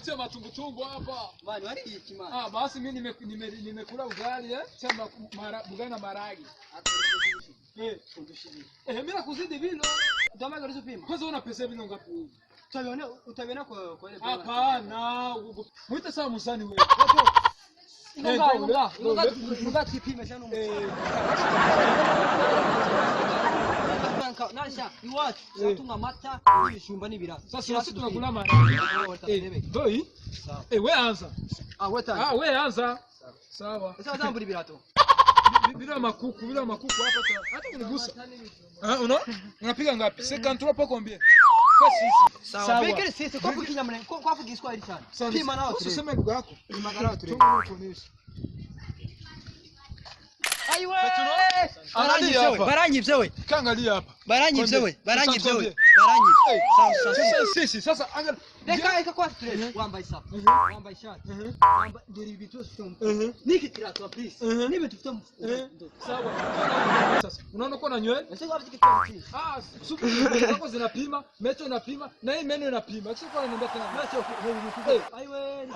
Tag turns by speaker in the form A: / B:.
A: kutia matumbutumbu hapa.
B: Mani wali hiki mani.
A: Basi mimi nimekula ugali chama ugali na maragi. Mimi nakuzidi vile.
B: Utamaga rizo pima.
A: Kwanza una pesa vile ngapi wewe?
B: Utaviona kwa ile
A: bwana. Hapana. Muita sawa musani wewe.
B: Unga kipima sana Nasha, ni watu tunga mata ibishumba n'ibirasa.
A: Sasa sisi tunakula maragi. Doi?
B: Sawa.
A: Wewe anza.
B: Wewe
A: anza. Sawa.
B: Sasa zamburi birato.
A: Bila makuku hapa hata kunigusa. Unapiga ngapi? 53 poko combien? Kwa sisi.
B: Sawa. Bekele sisi kwa kukinya mne. Kwa kugiswahili sana. Pima nao.
A: Usiseme lugha yako.
B: Ni magarao tu. Aiwe! Baranyi mzewe.
A: Kaangalia hapa.
B: Baranyi mzewe. Sawa.
A: Sisi sasa angalia.
B: Deka kwa stress. Wamba isa. Wamba ishati. Wamba ndiri bitu sio. Niki kirato please. Nibe tufuta mfuko.
A: Sawa. Sasa unaona uko na nywele?
B: Sasa wapi kitu?
A: Supu zako zinapima, mecho inapima, na hii meno inapima. Sio kwa nini ndio tena.
B: Aiwe.